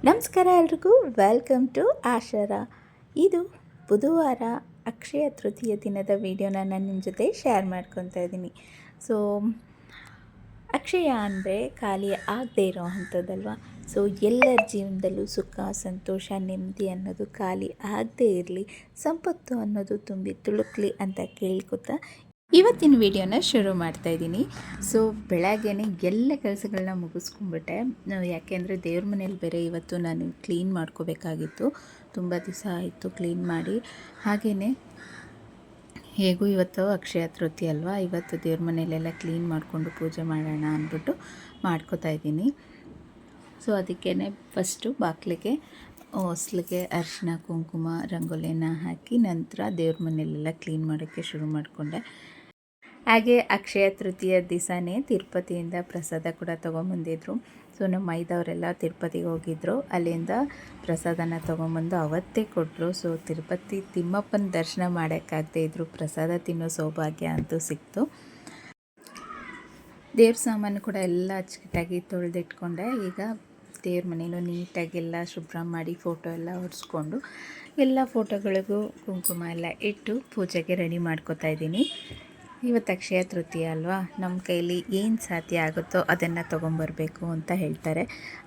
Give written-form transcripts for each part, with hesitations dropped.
ನಮಸ್ಕಾರ ಎಲ್ರಿಗೂ, welcome to ಆಶರ. ಇದು ಬುಧವಾರ ಅಕ್ಷಯ ತೃತೀಯ ದಿನದ ವಿಡಿಯೋನ ನಾನು ನಿಮ್ಮ ಜೊತೆ ಶೇರ್ ಮಾಡ್ಕೊತಾ ಇದ್ದೀನಿ. ಸೊ ಅಕ್ಷಯ ಅಂದರೆ ಖಾಲಿ ಆಗದೆ ಇರೋ ಅಂಥದ್ದಲ್ವ. ಸೊ ಎಲ್ಲರ ಜೀವನದಲ್ಲೂ ಸುಖ, ಸಂತೋಷ, ನೆಮ್ಮದಿ ಅನ್ನೋದು ಖಾಲಿ ಆಗದೇ ಇರಲಿ, ಸಂಪತ್ತು ಅನ್ನೋದು ತುಂಬಿ ತುಳುಕ್ಲಿ ಅಂತ ಕೇಳ್ಕೊತಾ ಇವತ್ತಿನ ವಿಡಿಯೋನ ಶುರು ಮಾಡ್ತಾಯಿದ್ದೀನಿ. ಸೊ ಬೆಳಗ್ಗೆನೇ ಎಲ್ಲ ಕೆಲಸಗಳನ್ನ ಮುಗಿಸ್ಕೊಂಡ್ಬಿಟ್ಟೆ. ಯಾಕೆಂದರೆ ದೇವ್ರ ಮನೇಲಿ ಬೇರೆ ಇವತ್ತು ನಾನು ಕ್ಲೀನ್ ಮಾಡ್ಕೋಬೇಕಾಗಿತ್ತು. ತುಂಬ ದಿವಸ ಆಯಿತು ಕ್ಲೀನ್ ಮಾಡಿ. ಹಾಗೆಯೇ ಹೇಗೂ ಇವತ್ತು ಅಕ್ಷಯ ತೃತೀಯ ಅಲ್ವಾ, ಇವತ್ತು ದೇವ್ರ ಮನೆಯಲ್ಲೆಲ್ಲ ಕ್ಲೀನ್ ಮಾಡಿಕೊಂಡು ಪೂಜೆ ಮಾಡೋಣ ಅಂದ್ಬಿಟ್ಟು ಮಾಡ್ಕೋತಾ ಇದ್ದೀನಿ. ಸೊ ಅದಕ್ಕೇ ಫಸ್ಟು ಬಾಗಿಲಿಗೆ ಹೊಸ್ಲಿಗೆ ಅರಿಶಿನ, ಕುಂಕುಮ, ರಂಗೋಲಿನ ಹಾಕಿ ನಂತರ ದೇವ್ರ ಮನೆಯಲ್ಲೆಲ್ಲ ಕ್ಲೀನ್ ಮಾಡೋಕ್ಕೆ ಶುರು ಮಾಡಿಕೊಂಡೆ. ಹಾಗೆ ಅಕ್ಷಯ ತೃತೀಯ ದಿವಸನೇ ತಿರುಪತಿಯಿಂದ ಪ್ರಸಾದ ಕೂಡ ತೊಗೊಂಬಂದಿದ್ರು. ಸೊ ನಮ್ಮ ಮೈದವರೆಲ್ಲ ತಿರುಪತಿಗೆ ಹೋಗಿದ್ದರು, ಅಲ್ಲಿಂದ ಪ್ರಸಾದನ ತೊಗೊಂಬಂದು ಅವತ್ತೇ ಕೊಟ್ಟರು. ಸೊ ತಿರುಪತಿ ತಿಮ್ಮಪ್ಪನ ದರ್ಶನ ಮಾಡೋಕ್ಕಾಗದೇ ಇದ್ದರು, ಪ್ರಸಾದ ತಿನ್ನೋ ಸೌಭಾಗ್ಯ ಅಂತೂ ಸಿಕ್ತು. ದೇವ್ರ ಸಾಮಾನು ಕೂಡ ಎಲ್ಲ ಅಚ್ಚುಕಟ್ಟಾಗಿ ತೊಳೆದಿಟ್ಕೊಂಡೆ. ಈಗ ದೇವ್ರ ಮನೇನೂ ನೀಟಾಗೆಲ್ಲ ಶುಭ್ರ ಮಾಡಿ ಫೋಟೋ ಎಲ್ಲ ಹೊರಿಸ್ಕೊಂಡು ಎಲ್ಲ ಫೋಟೋಗಳಿಗೂ ಕುಂಕುಮ ಎಲ್ಲ ಇಟ್ಟು ಪೂಜೆಗೆ ರೆಡಿ ಮಾಡ್ಕೋತಾ ಇದ್ದೀನಿ. ಇವತ್ತು ಅಕ್ಷಯ ತೃತೀಯ ಅಲ್ವಾ, ನಮ್ಮ ಕೈಲಿ ಏನು ಸಾಧ್ಯ ಆಗುತ್ತೋ ಅದನ್ನು ತೊಗೊಂಬರ್ಬೇಕು ಅಂತ ಹೇಳ್ತಾರೆ.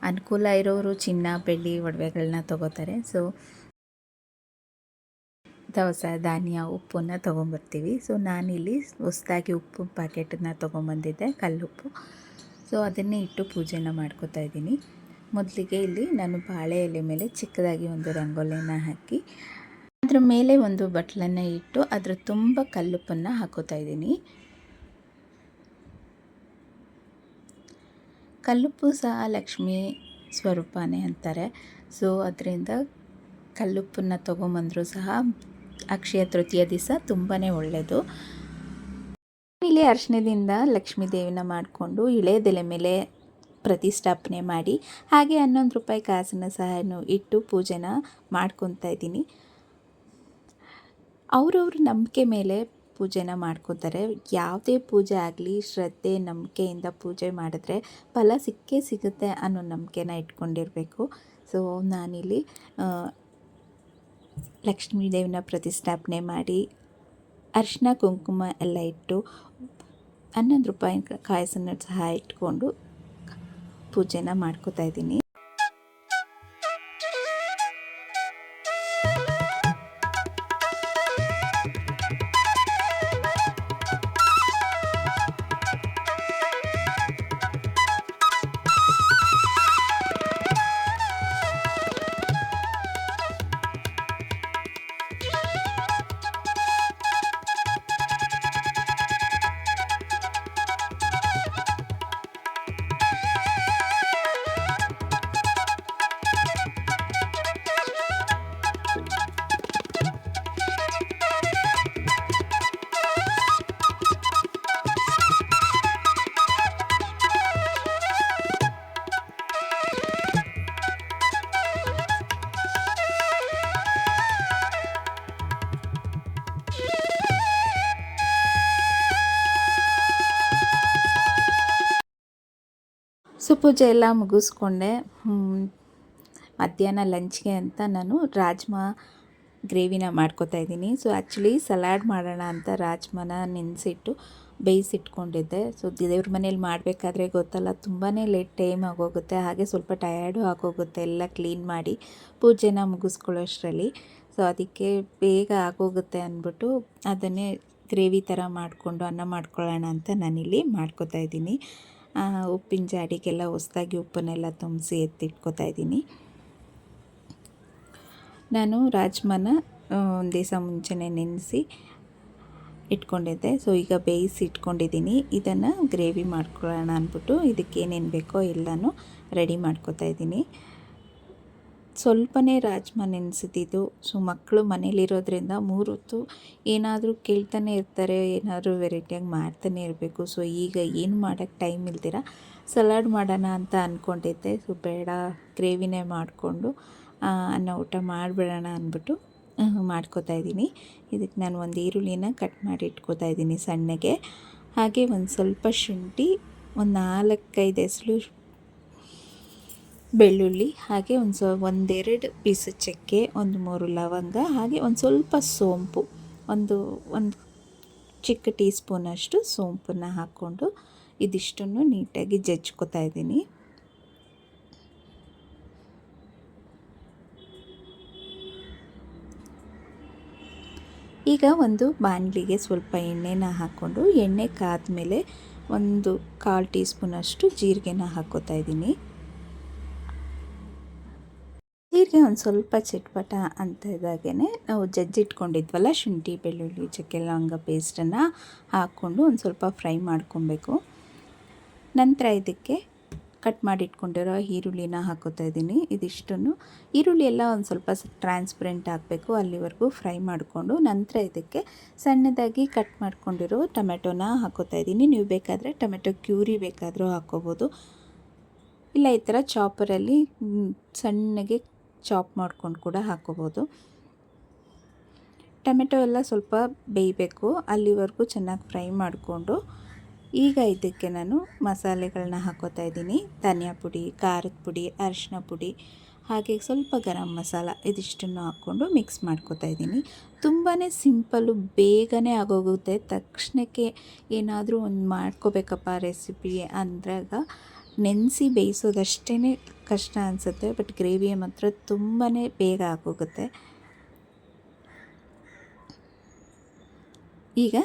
ಅನುಕೂಲ ಇರೋರು ಚಿನ್ನ, ಬೆಳ್ಳಿ ಒಡವೆಗಳನ್ನ ತೊಗೋತಾರೆ. ಸೊ ದವಸ ಧಾನ್ಯ, ಉಪ್ಪನ್ನು ತೊಗೊಂಬರ್ತೀವಿ. ಸೊ ನಾನಿಲ್ಲಿ ಹೊಸದಾಗಿ ಉಪ್ಪು ಪ್ಯಾಕೆಟನ್ನು ತೊಗೊಂಬಂದಿದ್ದೆ, ಕಲ್ಲುಪ್ಪು. ಸೊ ಅದನ್ನೇ ಇಟ್ಟು ಪೂಜೆನ ಮಾಡ್ಕೋತಾ ಇದ್ದೀನಿ. ಮೊದಲಿಗೆ ಇಲ್ಲಿ ನಾನು ಬಾಳೆ ಎಲೆ ಮೇಲೆ ಚಿಕ್ಕದಾಗಿ ಒಂದು ರಂಗೋಲಿನ ಹಾಕಿ ಅದ್ರ ಮೇಲೆ ಒಂದು ಬಟ್ಲನ್ನು ಇಟ್ಟು ಅದರ ತುಂಬ ಕಲ್ಲುಪ್ಪನ್ನು ಹಾಕೋತಾ ಇದ್ದೀನಿ. ಕಲ್ಲುಪ್ಪು ಸಹ ಲಕ್ಷ್ಮೀ ಸ್ವರೂಪನೇ ಅಂತಾರೆ. ಸೊ ಅದರಿಂದ ಕಲ್ಲುಪ್ಪನ್ನು ತೊಗೊಂಬಂದರೂ ಸಹ ಅಕ್ಷಯ ತೃತೀಯ ದಿವಸ ತುಂಬಾ ಒಳ್ಳೆಯದು. ಇಲ್ಲಿ ಅರಿಶಿನದಿಂದ ಲಕ್ಷ್ಮೀ ದೇವಿನ ಮಾಡಿಕೊಂಡು ಇಳೆದೆಲೆ ಮೇಲೆ ಪ್ರತಿಷ್ಠಾಪನೆ ಮಾಡಿ ಹಾಗೆ 11 ರೂಪಾಯಿ ಕಾಸನ್ನು ಸಹ ಇಟ್ಟು ಪೂಜೆನ ಮಾಡ್ಕೊತಾ ಇದ್ದೀನಿ. ಅವರವ್ರ ನಂಬಿಕೆ ಮೇಲೆ ಪೂಜೆನ ಮಾಡ್ಕೋತಾರೆ. ಯಾವುದೇ ಪೂಜೆ ಆಗಲಿ ಶ್ರದ್ಧೆ, ನಂಬಿಕೆಯಿಂದ ಪೂಜೆ ಮಾಡಿದ್ರೆ ಫಲ ಸಿಕ್ಕೇ ಸಿಗುತ್ತೆ ಅನ್ನೋ ನಂಬಿಕೆನ ಇಟ್ಕೊಂಡಿರಬೇಕು. ಸೊ ನಾನಿಲ್ಲಿ ಲಕ್ಷ್ಮೀ ದೇವಿನ ಪ್ರತಿಷ್ಠಾಪನೆ ಮಾಡಿ ಅರಿಶಿನ, ಕುಂಕುಮ ಎಲ್ಲ ಇಟ್ಟು 11 ರೂಪಾಯಿ ಕಾಸನ್ನು ಸಹ ಇಟ್ಕೊಂಡು ಪೂಜೆನ ಮಾಡ್ಕೋತಾ ಇದ್ದೀನಿ. ಸೊ ಪೂಜೆ ಎಲ್ಲ ಮುಗಿಸ್ಕೊಂಡೆ. ಮಧ್ಯಾಹ್ನ ಲಂಚ್ಗೆ ಅಂತ ನಾನು ರಾಜ್ಮಾ ಗ್ರೇವಿನ ಮಾಡ್ಕೋತಾ ಇದ್ದೀನಿ. ಸೊ ಆ್ಯಕ್ಚುಲಿ ಸಲಾಡ್ ಮಾಡೋಣ ಅಂತ ರಾಜ್ಮಾನ ನೆನೆಸಿಟ್ಟು ಬೇಯಿಸಿಟ್ಕೊಂಡಿದ್ದೆ. ಸೊ ದೇವ್ರ ಮನೇಲಿ ಮಾಡಬೇಕಾದ್ರೆ ಗೊತ್ತಲ್ಲ, ತುಂಬಾ ಲೇಟ್ ಟೈಮ್ ಆಗೋಗುತ್ತೆ, ಹಾಗೆ ಸ್ವಲ್ಪ ಟಯರ್ಡು ಆಗೋಗುತ್ತೆ ಎಲ್ಲ ಕ್ಲೀನ್ ಮಾಡಿ ಪೂಜೆನ ಮುಗಿಸ್ಕೊಳ್ಳೋಷ್ಟರಲ್ಲಿ. ಸೊ ಅದಕ್ಕೆ ಬೇಗ ಆಗೋಗುತ್ತೆ ಅಂದ್ಬಿಟ್ಟು ಅದನ್ನೇ ಗ್ರೇವಿ ಥರ ಮಾಡಿಕೊಂಡು ಅನ್ನ ಮಾಡ್ಕೊಳ್ಳೋಣ ಅಂತ ನಾನಿಲ್ಲಿ ಮಾಡ್ಕೋತಾ ಇದ್ದೀನಿ. ಉಪ್ಪಿನ ಜಾಡಿಗೆಲ್ಲ ಹೊಸದಾಗಿ ಉಪ್ಪನ್ನೆಲ್ಲ ತುಂಬಿಸಿ ಎತ್ತಿಟ್ಕೋತಾ ಇದ್ದೀನಿ. ನಾನು ರಾಜ್ಮಾನ ಒಂದು ದಿವಸ ಮುಂಚೆನೇ ನೆನೆಸಿ ಇಟ್ಕೊಂಡಿದ್ದೆ. ಸೊ ಈಗ ಬೇಯಿಸಿ ಇಟ್ಕೊಂಡಿದ್ದೀನಿ. ಇದನ್ನು ಗ್ರೇವಿ ಮಾಡ್ಕೊಳ್ಳೋಣ ಅಂದ್ಬಿಟ್ಟು ಇದಕ್ಕೇನೇನು ಬೇಕೋ ಎಲ್ಲನೂ ರೆಡಿ ಮಾಡ್ಕೋತಾ ಇದ್ದೀನಿ. ಸ್ವಲ್ಪನೇ ರಾಜ್ಮಾ ನೆನೆಸಿದ್ದು. ಸೊ ಮಕ್ಕಳು ಮನೇಲಿರೋದ್ರಿಂದ 3 ಹೊತ್ತು ಏನಾದರೂ ಕೇಳ್ತಾನೆ ಇರ್ತಾರೆ, ಏನಾದರೂ ವೆರೈಟಿಯಾಗಿ ಮಾಡ್ತಾನೆ ಇರಬೇಕು. ಸೊ ಈಗ ಏನು ಮಾಡೋಕ್ಕೆ ಟೈಮ್ ಇಲ್ದಿರ ಸಲಾಡ್ ಮಾಡೋಣ ಅಂತ ಅಂದ್ಕೊಂಡಿದ್ದೆ. ಸೊ ಬೇಡ, ಗ್ರೇವಿನೇ ಮಾಡಿಕೊಂಡು ಅನ್ನ ಊಟ ಮಾಡಿಬಿಡೋಣ ಅಂದ್ಬಿಟ್ಟು ಮಾಡ್ಕೋತಾ ಇದ್ದೀನಿ. ಇದಕ್ಕೆ ನಾನು ಒಂದು ಈರುಳ್ಳಿನ ಕಟ್ ಮಾಡಿ ಇಟ್ಕೋತಾ ಇದ್ದೀನಿ ಸಣ್ಣಗೆ. ಹಾಗೆ ಒಂದು ಸ್ವಲ್ಪ ಶುಂಠಿ, ಒಂದು 4-5 ಎಸಳು ಬೆಳ್ಳುಳ್ಳಿ, ಹಾಗೆ ಒಂದೆರಡು ಪೀಸ್ ಚಕ್ಕೆ, ಒಂದು 3 ಲವಂಗ, ಹಾಗೆ ಒಂದು ಸ್ವಲ್ಪ ಸೋಂಪು, ಒಂದು ಚಿಕ್ಕ ಟೀ ಸ್ಪೂನಷ್ಟು ಸೋಂಪನ್ನು ಹಾಕ್ಕೊಂಡು ಇದಿಷ್ಟನ್ನು ನೀಟಾಗಿ ಜಜ್ಕೊತಾ ಇದ್ದೀನಿ. ಈಗ ಒಂದು ಬಾಣಲಿಗೆ ಸ್ವಲ್ಪ ಎಣ್ಣೆನ ಹಾಕ್ಕೊಂಡು ಎಣ್ಣೆ ಕಾದ್ಮೇಲೆ ಒಂದು 1/4 ಟೀ ಸ್ಪೂನಷ್ಟು ಜೀರಿಗೆನ ಹಾಕ್ಕೋತಾ ಇದ್ದೀನಿ. ಜೀರಿಗೆ ಒಂದು ಸ್ವಲ್ಪ ಚಿಟ್ಪಟ ಅಂತ ಇದ್ದಾಗೇ ನಾವು ಜಜ್ಜಿಟ್ಕೊಂಡಿದ್ವಲ್ಲ ಶುಂಠಿ, ಬೆಳ್ಳುಳ್ಳಿ, ಚಕ್ಕೆ, ಲವಂಗ ಪೇಸ್ಟನ್ನು ಹಾಕ್ಕೊಂಡು ಒಂದು ಸ್ವಲ್ಪ ಫ್ರೈ ಮಾಡ್ಕೊಬೇಕು. ನಂತರ ಇದಕ್ಕೆ ಕಟ್ ಮಾಡಿ ಇಟ್ಕೊಂಡಿರೋ ಈರುಳ್ಳಿನ ಹಾಕೋತಾ ಇದ್ದೀನಿ. ಇದಿಷ್ಟನ್ನು ಈರುಳ್ಳಿ ಎಲ್ಲ ಒಂದು ಸ್ವಲ್ಪ ಟ್ರಾನ್ಸ್ಪರೆಂಟ್ ಆಗಬೇಕು, ಅಲ್ಲಿವರೆಗೂ ಫ್ರೈ ಮಾಡಿಕೊಂಡು ನಂತರ ಇದಕ್ಕೆ ಸಣ್ಣದಾಗಿ ಕಟ್ ಮಾಡ್ಕೊಂಡಿರೋ ಟೊಮೆಟೊನ ಹಾಕೋತಾ ಇದ್ದೀನಿ. ನೀವು ಬೇಕಾದರೆ ಟೊಮೆಟೊ ಕ್ಯೂರಿ ಬೇಕಾದರೂ ಹಾಕ್ಕೋಬೋದು, ಇಲ್ಲ ಈ ಥರ ಚಾಪರಲ್ಲಿ ಸಣ್ಣಗೆ ಚಾಪ್ ಮಾಡ್ಕೊಂಡು ಕೂಡ ಹಾಕ್ಕೋಬೋದು. ಟೊಮೆಟೊ ಎಲ್ಲ ಸ್ವಲ್ಪ ಬೇಯಬೇಕು, ಅಲ್ಲಿವರೆಗೂ ಚೆನ್ನಾಗಿ ಫ್ರೈ ಮಾಡಿಕೊಂಡು ಈಗ ಇದಕ್ಕೆ ನಾನು ಮಸಾಲೆಗಳನ್ನ ಹಾಕೋತಾ ಇದ್ದೀನಿ. ಧನಿಯಾ ಪುಡಿ, ಖಾರದ ಪುಡಿ, ಅರಿಶಿನ ಪುಡಿ, ಹಾಗೆ ಸ್ವಲ್ಪ ಗರಂ ಮಸಾಲ ಇದಿಷ್ಟನ್ನು ಹಾಕ್ಕೊಂಡು ಮಿಕ್ಸ್ ಮಾಡ್ಕೋತಾ ಇದ್ದೀನಿ. ತುಂಬಾ ಸಿಂಪಲ್ಲು, ಬೇಗನೆ ಆಗೋಗುತ್ತೆ. ತಕ್ಷಣಕ್ಕೆ ಏನಾದರೂ ಒಂದು ಮಾಡ್ಕೋಬೇಕಪ್ಪ ರೆಸಿಪಿ ಅಂದಾಗ ನೆನೆಸಿ ಬೇಯಿಸೋದಷ್ಟೇ ಕಷ್ಟ ಅನಿಸುತ್ತೆ, ಬಟ್ ಗ್ರೇವಿ ಮಾತ್ರ ತುಂಬಾ ಬೇಗ ಆಗೋಗುತ್ತೆ. ಈಗ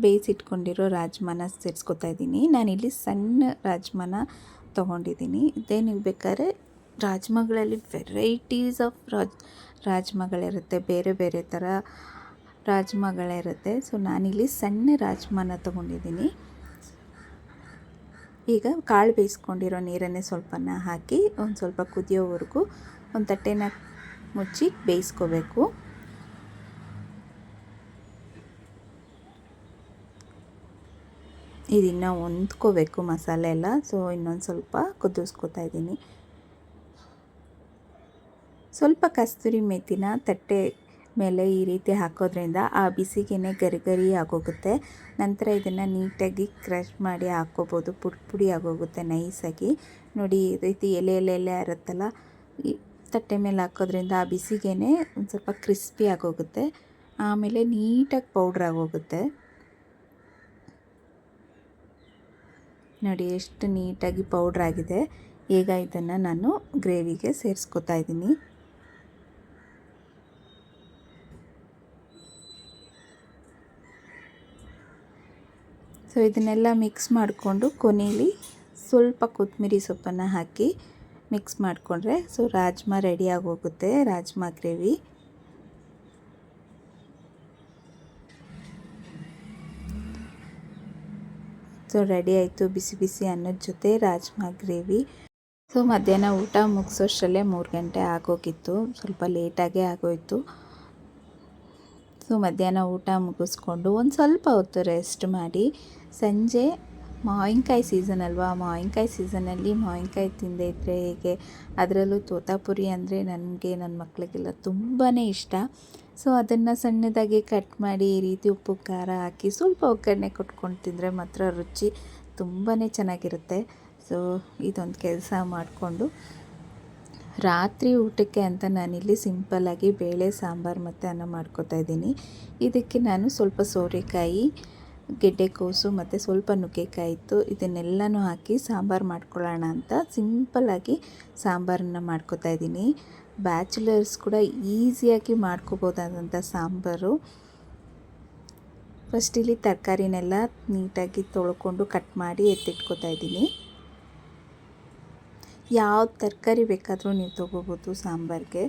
ಬೇಯಿಸಿಟ್ಕೊಂಡಿರೋ ರಾಜ್ಮಾನ ಸೇರಿಸ್ಕೊತಾ ಇದ್ದೀನಿ. ನಾನಿಲ್ಲಿ ಸಣ್ಣ ರಾಜ್ಮಾನ ತೊಗೊಂಡಿದ್ದೀನಿ. ಇದೇ ನೀವು ಬೇಕಾದ್ರೆ ರಾಜ್ಮಾಗಳಲ್ಲಿ ವೆರೈಟೀಸ್ ಆಫ್ ರಾಜ್ಮಾಗಳಿರುತ್ತೆ, ಬೇರೆ ಬೇರೆ ಥರ ರಾಜ್ಮಾಗಳಿರುತ್ತೆ. ಸೊ ನಾನಿಲ್ಲಿ ಸಣ್ಣ ರಾಜ್ಮಾನ ತೊಗೊಂಡಿದ್ದೀನಿ. ಈಗ ಕಾಳು ಬೇಯಿಸ್ಕೊಂಡಿರೋ ನೀರನ್ನೇ ಸ್ವಲ್ಪನ ಹಾಕಿ ಒಂದು ಸ್ವಲ್ಪ ಕುದಿಯೋವರೆಗೂ ಒಂದು ತಟ್ಟೆನ ಮುಚ್ಚಿ ಬೇಯಿಸ್ಕೋಬೇಕು. ಇದನ್ನು ಹೊಂದ್ಕೋಬೇಕು ಮಸಾಲೆ ಎಲ್ಲ. ಸೊ ಇನ್ನೊಂದು ಸ್ವಲ್ಪ ಕುದಿಸ್ಕೊತಾ ಇದ್ದೀನಿ. ಸ್ವಲ್ಪ ಕಸ್ತೂರಿ ಮೆಥಿನ ತಟ್ಟೆ ಮೇಲೆ ಈ ರೀತಿ ಹಾಕೋದ್ರಿಂದ ಆ ಬಿಸಿಗೆ ಗರಿ ಆಗೋಗುತ್ತೆ. ನಂತರ ಇದನ್ನು ನೀಟಾಗಿ ಕ್ರಷ್ ಮಾಡಿ ಹಾಕ್ಕೋಬೋದು, ಪುಡಿ ಆಗೋಗುತ್ತೆ ನೈಸಾಗಿ. ನೋಡಿ ಈ ರೀತಿ ಎಲೆ ಇರುತ್ತಲ್ಲ, ಈ ತಟ್ಟೆ ಮೇಲೆ ಹಾಕೋದ್ರಿಂದ ಆ ಬಿಸಿಗೆ ಒಂದು ಸ್ವಲ್ಪ ಕ್ರಿಸ್ಪಿ ಆಗೋಗುತ್ತೆ, ಆಮೇಲೆ ನೀಟಾಗಿ ಪೌಡ್ರ್ ಆಗೋಗುತ್ತೆ. ನೋಡಿ ಎಷ್ಟು ನೀಟಾಗಿ ಪೌಡ್ರ್ ಆಗಿದೆ. ಈಗ ಇದನ್ನು ನಾನು ಗ್ರೇವಿಗೆ ಸೇರಿಸ್ಕೊತಾ ಇದ್ದೀನಿ. ಸೊ ಇದನ್ನೆಲ್ಲ ಮಿಕ್ಸ್ ಮಾಡಿಕೊಂಡು ಕೊನೆಯಲ್ಲಿ ಸ್ವಲ್ಪ ಕೊತ್ತಂಬರಿ ಸೊಪ್ಪನ್ನು ಹಾಕಿ ಮಿಕ್ಸ್ ಮಾಡಿಕೊಂಡ್ರೆ ಸೊ ರಾಜ್ಮಾ ರೆಡಿಯಾಗಿ ಹೋಗುತ್ತೆ, ರಾಜ್ಮಾ ಗ್ರೇವಿ. ಸೊ ರೆಡಿ ಆಯಿತು ಬಿಸಿ ಬಿಸಿ ಅನ್ನದ ಜೊತೆ ರಾಜ್ಮಾ ಗ್ರೇವಿ. ಸೊ ಮಧ್ಯಾಹ್ನ ಊಟ ಮುಗಿಸೋಷ್ಟರಲ್ಲೇ 3 ಗಂಟೆ ಆಗೋಗಿತ್ತು, ಸ್ವಲ್ಪ ಲೇಟಾಗೇ ಆಗೋಯಿತು. ಸೊ ಮಧ್ಯಾಹ್ನ ಊಟ ಮುಗಿಸ್ಕೊಂಡು ಒಂದು ಸ್ವಲ್ಪ ಹೊತ್ತು ರೆಸ್ಟ್ ಮಾಡಿ ಸಂಜೆ ಮಾವಿನಕಾಯಿ ಸೀಸನ್ ಅಲ್ವಾ, ಮಾವಿನಕಾಯಿ ಸೀಸನಲ್ಲಿ ಮಾವಿನಕಾಯಿ ತಿಂದೇ ಇದ್ದರೆ ಹೇಗೆ, ಅದರಲ್ಲೂ ತೋತಾಪುರಿ ಅಂದರೆ ನನಗೆ ನನ್ನ ಮಕ್ಕಳಿಗೆಲ್ಲ ತುಂಬಾ ಇಷ್ಟ. ಸೊ ಅದನ್ನು ಸಣ್ಣದಾಗಿ ಕಟ್ ಮಾಡಿ ಈ ರೀತಿ ಉಪ್ಪು ಖಾರ ಹಾಕಿ ಸ್ವಲ್ಪ ಒಗ್ಗರಣೆ ಕೊಟ್ಕೊಂಡು ತಿಂದರೆ ಮಾತ್ರ ರುಚಿ ತುಂಬಾ ಚೆನ್ನಾಗಿರುತ್ತೆ. ಸೊ ಇದೊಂದು ಕೆಲಸ ಮಾಡಿಕೊಂಡು ರಾತ್ರಿ ಊಟಕ್ಕೆ ಅಂತ ನಾನಿಲ್ಲಿ ಸಿಂಪಲ್ಲಾಗಿ ಬೇಳೆ ಸಾಂಬಾರು ಮತ್ತು ಅನ್ನ ಮಾಡ್ಕೋತಾ ಇದ್ದೀನಿ. ಇದಕ್ಕೆ ನಾನು ಸ್ವಲ್ಪ ಸೋರೆಕಾಯಿ, ಗೆಡ್ಡೆಕೋಸು ಮತ್ತು ಸ್ವಲ್ಪ ನುಗ್ಗೆಕಾಯಿ ಇತ್ತು, ಇದನ್ನೆಲ್ಲನೂ ಹಾಕಿ ಸಾಂಬಾರು ಮಾಡ್ಕೊಳ್ಳೋಣ ಅಂತ ಸಿಂಪಲ್ಲಾಗಿ ಸಾಂಬಾರನ್ನು ಮಾಡ್ಕೋತಾ ಇದ್ದೀನಿ. ಬ್ಯಾಚುಲರ್ಸ್ ಕೂಡ ಈಸಿಯಾಗಿ ಮಾಡ್ಕೋಬೋದಾದಂಥ ಸಾಂಬಾರು. ಫಸ್ಟ್ ಇಲ್ಲಿ ತರಕಾರಿನೆಲ್ಲ ನೀಟಾಗಿ ತೊಳ್ಕೊಂಡು ಕಟ್ ಮಾಡಿ ಎತ್ತಿಟ್ಕೋತಾ ಇದ್ದೀನಿ. ಯಾವ ತರಕಾರಿ ಬೇಕಾದರೂ ನೀವು ತೊಗೋಬೋದು ಸಾಂಬಾರಿಗೆ.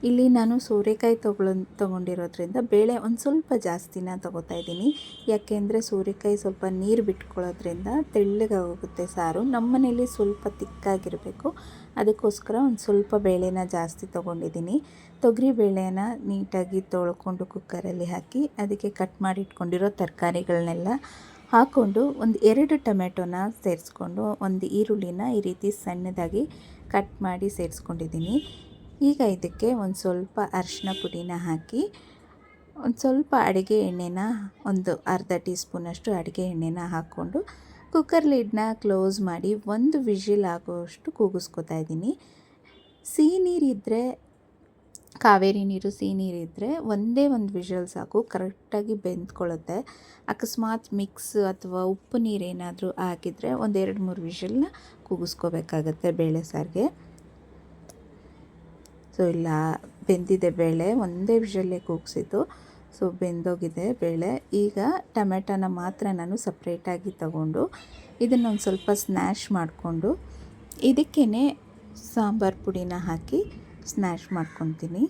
ಇಲ್ಲಿ ನಾನು ಸೋರೆಕಾಯಿ ತೊಗೊಂಡಿರೋದ್ರಿಂದ ಬೇಳೆ ಒಂದು ಸ್ವಲ್ಪ ಜಾಸ್ತಿನ ತೊಗೋತಾ ಇದ್ದೀನಿ. ಯಾಕೆಂದರೆ ಸೋರೆಕಾಯಿ ಸ್ವಲ್ಪ ನೀರು ಬಿಟ್ಕೊಳ್ಳೋದ್ರಿಂದ ತೆಳ್ಳಗಾಗೋಗುತ್ತೆ ಸಾರು. ನಮ್ಮ ಮನೇಲಿ ಸ್ವಲ್ಪ ತಿಕ್ಕಾಗಿರಬೇಕು, ಅದಕ್ಕೋಸ್ಕರ ಒಂದು ಸ್ವಲ್ಪ ಬೇಳೆನ ಜಾಸ್ತಿ ತೊಗೊಂಡಿದ್ದೀನಿ. ತೊಗರಿ ಬೇಳೆನ ನೀಟಾಗಿ ತೊಳ್ಕೊಂಡು ಕುಕ್ಕರಲ್ಲಿ ಹಾಕಿ ಅದಕ್ಕೆ ಕಟ್ ಮಾಡಿ ಇಟ್ಕೊಂಡಿರೋ ತರಕಾರಿಗಳನ್ನೆಲ್ಲ ಹಾಕ್ಕೊಂಡು ಒಂದು 2 ಟೊಮೆಟೊನ ಸೇರಿಸ್ಕೊಂಡು ಒಂದು ಈರುಳ್ಳಿನ ಈ ರೀತಿ ಸಣ್ಣದಾಗಿ ಕಟ್ ಮಾಡಿ ಸೇರಿಸ್ಕೊಂಡಿದ್ದೀನಿ. ಈಗ ಇದಕ್ಕೆ ಒಂದು ಸ್ವಲ್ಪ ಅರಿಶಿನ ಪುಡಿನ ಹಾಕಿ ಒಂದು ಸ್ವಲ್ಪ ಅಡುಗೆ ಎಣ್ಣೆನ ಒಂದು ಅರ್ಧ ಟೀ ಸ್ಪೂನಷ್ಟು ಅಡುಗೆ ಎಣ್ಣೆನ ಹಾಕ್ಕೊಂಡು ಕುಕ್ಕರ್ ಲಿಡ್ನ ಕ್ಲೋಸ್ ಮಾಡಿ 1 ವಿಷಿಲ್ ಆಗೋಷ್ಟು ಕೂಗಿಸ್ಕೊತಾ ಇದ್ದೀನಿ. ಸಿಹಿ ನೀರಿದ್ದರೆ, ಕಾವೇರಿ ನೀರು ಸಿಹಿ ನೀರಿದ್ದರೆ ಒಂದೇ ಒಂದು ವಿಷಲ್ ಸಾಕು, ಕರೆಕ್ಟಾಗಿ ಬೆಂದ್ಕೊಳ್ಳುತ್ತೆ. ಅಕಸ್ಮಾತ್ ಮಿಕ್ಸ್ ಅಥವಾ ಉಪ್ಪು ನೀರೇನಾದರೂ ಹಾಕಿದರೆ 1-2-3 ವಿಷಲ್ನ ಕೂಗಿಸ್ಕೋಬೇಕಾಗತ್ತೆ ಬೇಳೆ ಸಾರಿಗೆ. ಸೊ ಇಲ್ಲ ಬೆಂದಿದೆ ಬೇಳೆ, ಒಂದೇ ವಿಷಲ್ಲೇ ಕೂಗಿಸಿದ್ದು. ಸೊ ಬೆಂದೋಗಿದೆ ಬೇಳೆ. ಈಗ ಟೊಮೆಟೊನ ಮಾತ್ರ ನಾನು ಸಪ್ರೇಟಾಗಿ ತಗೊಂಡು ಇದನ್ನೊಂದು ಸ್ವಲ್ಪ ಸ್ನ್ಯಾಶ್ ಮಾಡಿಕೊಂಡು ಇದಕ್ಕೇ ಸಾಂಬಾರು ಪುಡಿನ ಹಾಕಿ ಸ್ನ್ಯಾಶ್ ಮಾಡ್ಕೊತೀನಿ.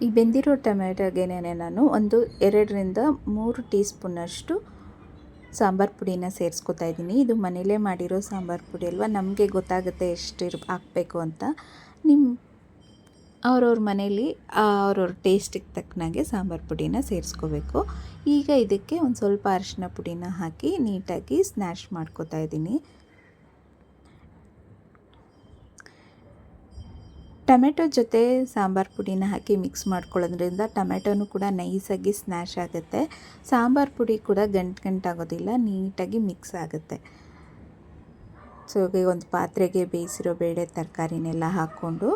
ಈ ಬೆಂದಿರೋ ಟೊಮೆಟೊಗೆನೇ ನಾನು 2-3 ಟೀ ಸ್ಪೂನಷ್ಟು ಸಾಂಬಾರು ಪುಡಿನ ಸೇರಿಸ್ಕೊತಾ ಇದ್ದೀನಿ. ಇದು ಮನೇಲೇ ಮಾಡಿರೋ ಸಾಂಬಾರು ಪುಡಿ ಅಲ್ವಾ, ನಮಗೆ ಗೊತ್ತಾಗುತ್ತೆ ಎಷ್ಟು ಹಾಕಬೇಕು ಅಂತ. ಅವ್ರವ್ರ ಮನೇಲಿ ಅವ್ರವ್ರ ಟೇಸ್ಟಿಗೆ ತಕ್ಕನಾಗೆ ಸಾಂಬಾರು ಪುಡಿನ ಸೇರಿಸ್ಕೋಬೇಕು. ಈಗ ಇದಕ್ಕೆ ಒಂದು ಸ್ವಲ್ಪ ಅರಿಶಿನ ಪುಡಿನ ಹಾಕಿ ನೀಟಾಗಿ ಸ್ನ್ಯಾಶ್ ಮಾಡ್ಕೋತಾ ಇದ್ದೀನಿ. ಟೊಮೆಟೊ ಜೊತೆ ಸಾಂಬಾರು ಪುಡಿನ ಹಾಕಿ ಮಿಕ್ಸ್ ಮಾಡ್ಕೊಳ್ಳೋದ್ರಿಂದ ಟೊಮೆಟೊನೂ ಕೂಡ ನೈಸಾಗಿ ಸ್ನ್ಯಾಶ್ ಆಗುತ್ತೆ, ಸಾಂಬಾರು ಪುಡಿ ಕೂಡ ಗಂಟಾಗೋದಿಲ್ಲ, ನೀಟಾಗಿ ಮಿಕ್ಸ್ ಆಗುತ್ತೆ. ಸೊ ಒಂದು ಪಾತ್ರೆಗೆ ಬೇಯಿಸಿರೋ ಬೇಳೆ ತರಕಾರಿನೆಲ್ಲ ಹಾಕ್ಕೊಂಡು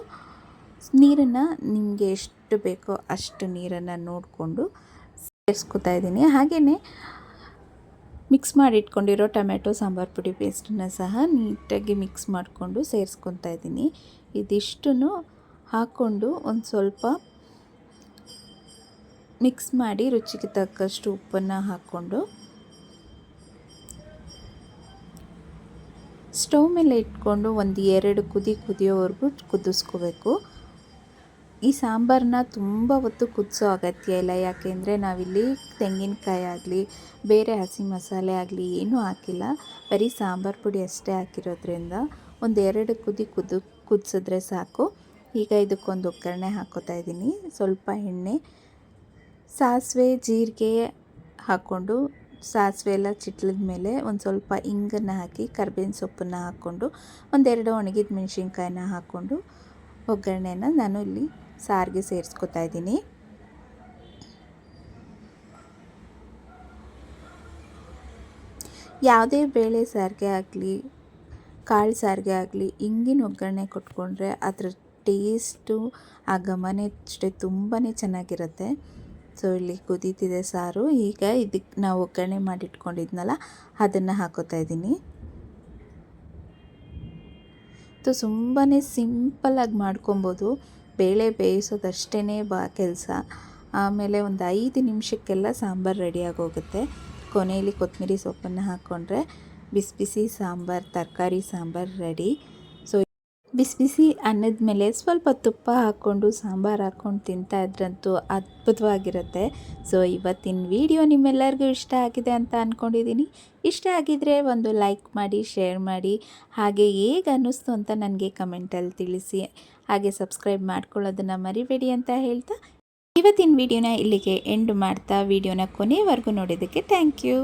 ನೀರನ್ನು ನಿಮಗೆ ಎಷ್ಟು ಬೇಕೋ ಅಷ್ಟು ನೀರನ್ನು ನೋಡಿಕೊಂಡು ಸೇರಿಸ್ಕೊತಾ ಇದ್ದೀನಿ. ಹಾಗೆಯೇ ಮಿಕ್ಸ್ ಮಾಡಿ ಇಟ್ಕೊಂಡಿರೋ ಟೊಮೆಟೊ ಸಾಂಬಾರು ಪುಡಿ ಪೇಸ್ಟನ್ನು ಸಹ ನೀಟಾಗಿ ಮಿಕ್ಸ್ ಮಾಡಿಕೊಂಡು ಸೇರಿಸ್ಕೊತಾ ಇದ್ದೀನಿ. ಇದಿಷ್ಟನ್ನು ಹಾಕ್ಕೊಂಡು ಒಂದು ಸ್ವಲ್ಪ ಮಿಕ್ಸ್ ಮಾಡಿ ರುಚಿಗೆ ತಕ್ಕಷ್ಟು ಉಪ್ಪನ್ನು ಹಾಕ್ಕೊಂಡು ಸ್ಟವ್ ಮೇಲೆ ಇಟ್ಕೊಂಡು 1-2 ಕುದಿಯೋವರೆಗೂ ಕುದಿಸ್ಕೋಬೇಕು. ಈ ಸಾಂಬಾರನ್ನ ತುಂಬ ಹೊತ್ತು ಕುದಿಸೋ ಅಗತ್ಯ ಇಲ್ಲ, ಯಾಕೆಂದರೆ ನಾವಿಲ್ಲಿ ತೆಂಗಿನಕಾಯಿ ಆಗಲಿ ಬೇರೆ ಹಸಿ ಮಸಾಲೆ ಆಗಲಿ ಏನೂ ಹಾಕಿಲ್ಲ, ಬರೀ ಸಾಂಬಾರು ಪುಡಿ ಅಷ್ಟೇ ಹಾಕಿರೋದ್ರಿಂದ 1-2 ಕುದಿಸಿದ್ರೆ ಸಾಕು. ಈಗ ಇದಕ್ಕೊಂದು ಒಗ್ಗರಣೆ ಹಾಕ್ಕೋತಾ ಇದ್ದೀನಿ. ಸ್ವಲ್ಪ ಎಣ್ಣೆ, ಸಾಸಿವೆ, ಜೀರಿಗೆ ಹಾಕ್ಕೊಂಡು ಸಾಸಿವೆ ಎಲ್ಲ ಚಿಟ್ಲಿದ ಮೇಲೆ ಒಂದು ಸ್ವಲ್ಪ ಇಂಗನ್ನು ಹಾಕಿ ಕರ್ಬೇವಿನ ಸೊಪ್ಪನ್ನು ಹಾಕ್ಕೊಂಡು 1-2 ಒಣಗಿದ ಮೆಣಸಿನ್ಕಾಯಿನ ಹಾಕ್ಕೊಂಡು ಒಗ್ಗರಣೆನ ನಾನು ಇಲ್ಲಿ ಸಾರಿಗೆ ಸೇರಿಸ್ಕೊತಾ ಇದ್ದೀನಿ. ಯಾವುದೇ ಬೇಳೆ ಸಾರಿಗೆ ಆಗಲಿ ಕಾಳು ಸಾರಿಗೆ ಆಗಲಿ ಇಂಗಿನ ಒಗ್ಗರಣೆ ಕೊಟ್ಕೊಂಡ್ರೆ ಅದರ ಟೇಸ್ಟು ಆ ಘಮನೇ ಅಷ್ಟೇ ತುಂಬಾ ಚೆನ್ನಾಗಿರುತ್ತೆ. ಸೊ ಇಲ್ಲಿ ಕುದೀತಿದೆ ಸಾರು. ಈಗ ಇದಕ್ಕೆ ನಾವು ಒಗ್ಗರಣೆ ಮಾಡಿಟ್ಕೊಂಡಿದ್ನಲ್ಲ ಅದನ್ನು ಹಾಕೋತಾ ಇದ್ದೀನಿ. ತುಂಬಾ ಸಿಂಪಲ್ಲಾಗಿ ಮಾಡ್ಕೊಬೋದು, ಬೇಳೆ ಬೇಯಿಸೋದಷ್ಟೇ ಕೆಲಸ. ಆಮೇಲೆ ಒಂದು 5 ನಿಮಿಷಕ್ಕೆಲ್ಲ ಸಾಂಬಾರು ರೆಡಿಯಾಗೋಗುತ್ತೆ. ಕೊನೆಯಲ್ಲಿ ಕೊತ್ತಂಬರಿ ಸೊಪ್ಪನ್ನು ಹಾಕ್ಕೊಂಡ್ರೆ ಬಿಸಿ ಬಿಸಿ ಸಾಂಬಾರು, ತರಕಾರಿ ಸಾಂಬಾರು ರೆಡಿ. ಸೊ ಬಿಸಿ ಬಿಸಿ ಅನ್ನದ ಮೇಲೆ ಸ್ವಲ್ಪ ತುಪ್ಪ ಹಾಕ್ಕೊಂಡು ಸಾಂಬಾರು ಹಾಕ್ಕೊಂಡು ತಿಂತಾಯಿದ್ರಂತೂ ಅದ್ಭುತವಾಗಿರುತ್ತೆ. ಸೊ ಇವತ್ತಿನ ವಿಡಿಯೋ ನಿಮ್ಮೆಲ್ಲರಿಗೂ ಇಷ್ಟ ಆಗಿದೆ ಅಂತ ಅಂದ್ಕೊಂಡಿದ್ದೀನಿ. ಇಷ್ಟ ಆಗಿದರೆ ಒಂದು ಲೈಕ್ ಮಾಡಿ, ಶೇರ್ ಮಾಡಿ, ಹಾಗೆ ಹೇಗೆ ಅನ್ನಿಸ್ತು ಅಂತ ನನಗೆ ಕಮೆಂಟಲ್ಲಿ ತಿಳಿಸಿ. ಹಾಗೆ ಸಬ್ಸ್ಕ್ರೈಬ್ ಮಾಡ್ಕೊಳ್ಳೋದನ್ನು ಮರಿಬೇಡಿ ಅಂತ ಹೇಳ್ತಾ ಇವತ್ತಿನ ವಿಡಿಯೋನ ಇಲ್ಲಿಗೆ ಎಂಡ್ ಮಾಡ್ತಾ ವಿಡಿಯೋನ ಕೊನೆಯವರೆಗೂ ನೋಡೋದಕ್ಕೆ ಥ್ಯಾಂಕ್ ಯು.